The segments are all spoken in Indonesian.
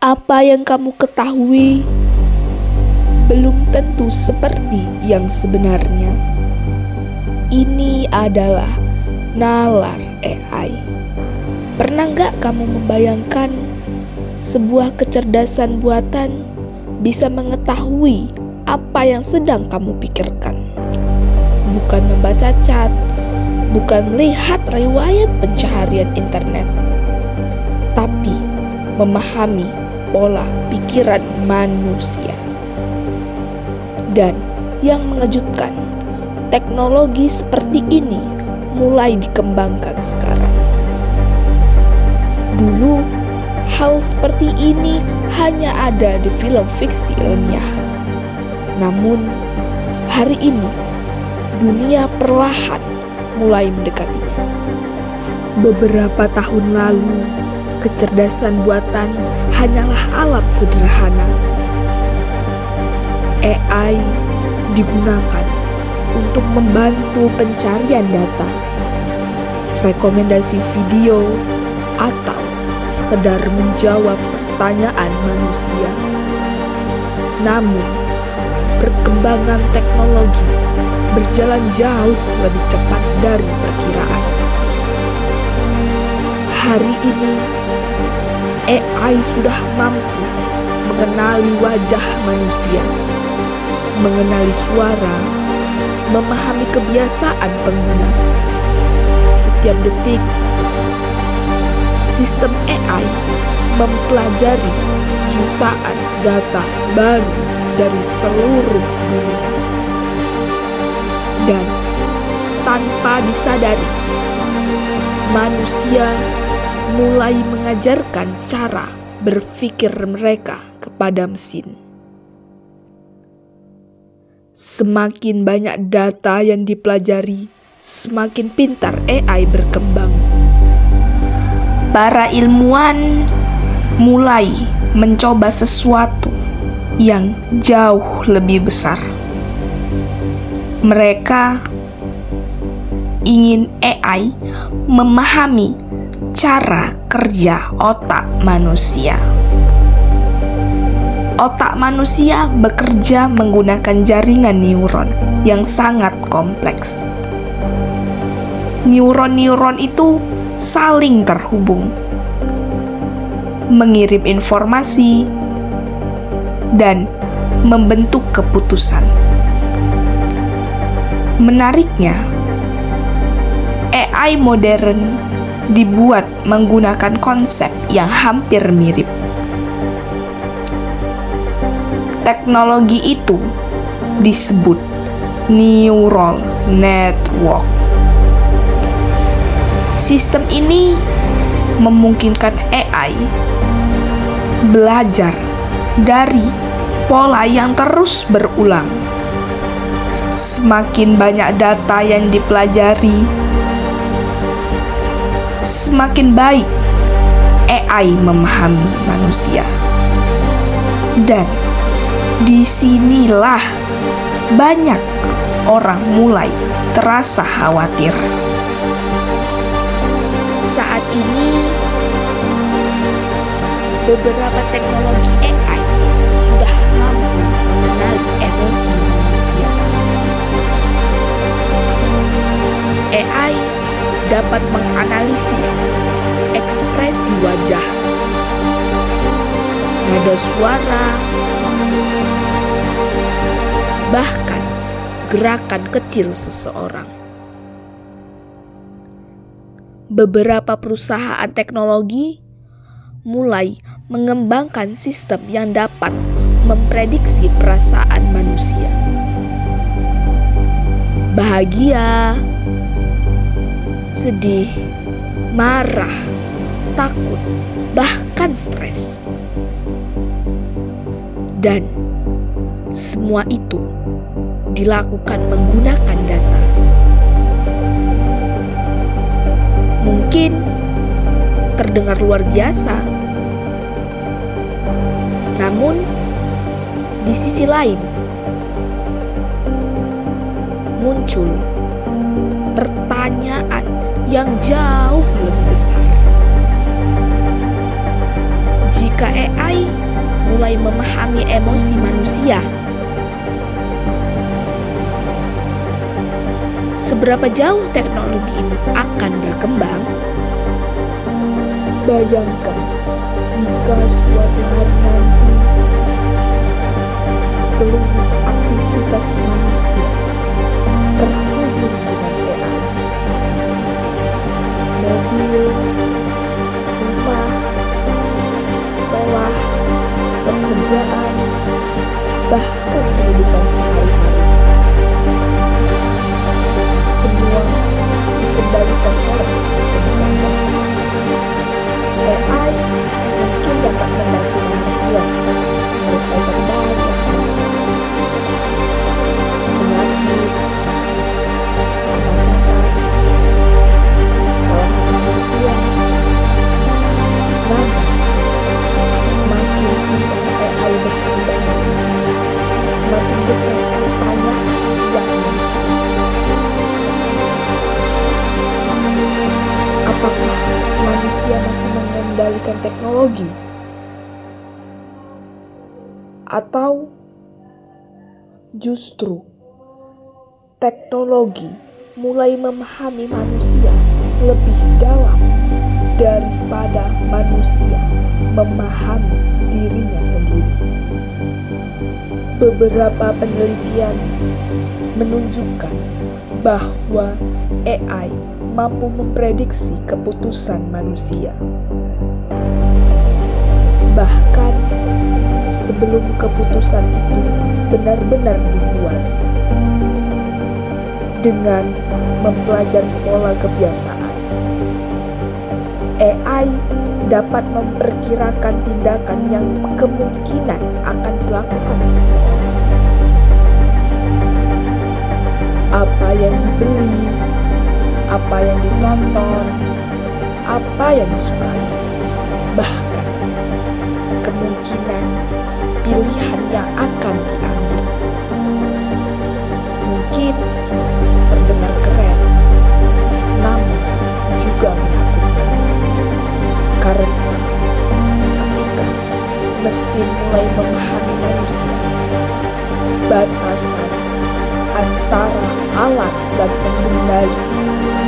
Apa yang kamu ketahui belum tentu seperti yang sebenarnya. Ini adalah nalar AI. Pernah gak kamu membayangkan sebuah kecerdasan buatan bisa mengetahui apa yang sedang kamu pikirkan? Bukan membaca chat, bukan melihat riwayat pencaharian internet, tapi memahami pola pikiran manusia. Dan yang mengejutkan, teknologi seperti ini mulai dikembangkan sekarang. Dulu, hal seperti ini hanya ada di film fiksi ilmiah. Namun, hari ini, dunia perlahan mulai mendekatinya. Beberapa tahun lalu, kecerdasan buatan hanyalah alat sederhana. AI digunakan untuk membantu pencarian data, rekomendasi video, atau sekedar menjawab pertanyaan manusia. Namun, perkembangan teknologi berjalan jauh lebih cepat dari perkiraan. Hari ini, AI sudah mampu mengenali wajah manusia, mengenali suara, memahami kebiasaan pengguna. Setiap detik, sistem AI mempelajari jutaan data baru dari seluruh dunia. Dan tanpa disadari, manusia mulai mengajarkan cara berpikir mereka kepada mesin. Semakin banyak data yang dipelajari, semakin pintar AI berkembang. Para ilmuwan mulai mencoba sesuatu yang jauh lebih besar. Mereka ingin AI memahami cara kerja otak manusia. Otak manusia bekerja menggunakan jaringan neuron yang sangat kompleks. Neuron-neuron itu saling terhubung, mengirim informasi, dan membentuk keputusan. Menariknya, AI modern dibuat menggunakan konsep yang hampir mirip. Teknologi itu disebut neural network. Sistem ini memungkinkan AI belajar dari pola yang terus berulang. Semakin banyak data yang dipelajari, semakin baik AI memahami manusia. Dan disinilah banyak orang mulai terasa khawatir. Saat ini, beberapa teknologi AI sudah mampu mengenali emosi manusia. AI dapat menganalisis ekspresi wajah, nada suara, bahkan gerakan kecil seseorang. Beberapa perusahaan teknologi mulai mengembangkan sistem yang dapat memprediksi perasaan manusia. Bahagia, sedih, marah, takut, bahkan stres. Dan semua itu dilakukan menggunakan data. Mungkin terdengar luar biasa, namun di sisi lain muncul pertanyaan yang jauh lebih besar. Jika AI mulai memahami emosi manusia, seberapa jauh teknologi ini akan berkembang? Bayangkan jika suatu hari nanti seluruh aktivitas manusia terhubung dengan AI. Mobil, rumah, sekolah, pekerjaan, bahkan kehidupan sehari-hari. Semua dikendalikan oleh sistem cerdas. AI mungkin dapat membantu manusia menyelesaikan banyak masalah, penyakit, kemacetan, kesalahan manusia. Namun, semakin pintar AI berkembang, semakin besar pertanyaan yang muncul. Apakah manusia masih mengendalikan teknologi? Atau justru teknologi mulai memahami manusia lebih dalam daripada manusia memahami dirinya sendiri? Beberapa penelitian menunjukkan bahwa AI mampu memprediksi keputusan manusia. Bahkan sebelum keputusan itu benar-benar dibuat, dengan mempelajari pola kebiasaan, AI dapat memperkirakan tindakan yang kemungkinan akan dilakukan seseorang. Apa yang dibeli, apa yang ditonton, apa yang disukai, bahkan kemungkinan pilihan yang akan diambil. Mungkin terdengar keren, namun juga menakutkan. Karena ketika mesin mulai memahami manusia, batasan antara alat dan pengendali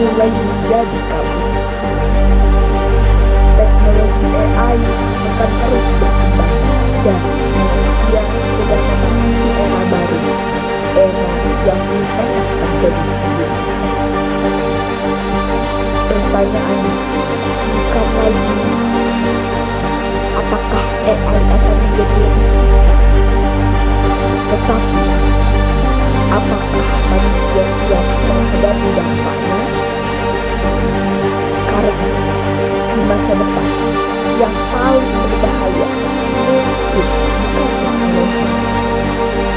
mulai menjadi kabur. Teknologi AI akan terus berkembang dan manusia sedang memasuki era baru, era yang belum pernah terjadi sebelumnya. Pertanyaannya bukan lagi apakah AI akan menjadi lebih pintar, tetapi apakah manusia siap menghadapi dampaknya? Karena di masa depan yang paling berbahaya mungkin bukan teknologi,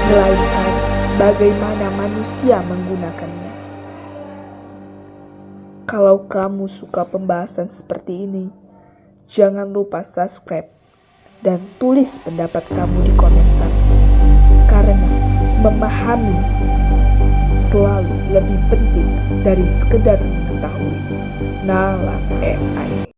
melainkan bagaimana manusia menggunakannya. Kalau kamu suka pembahasan seperti ini, jangan lupa subscribe dan tulis pendapat kamu di komentar. Karena memahami selalu lebih penting dari sekedar mengetahui nalar AI.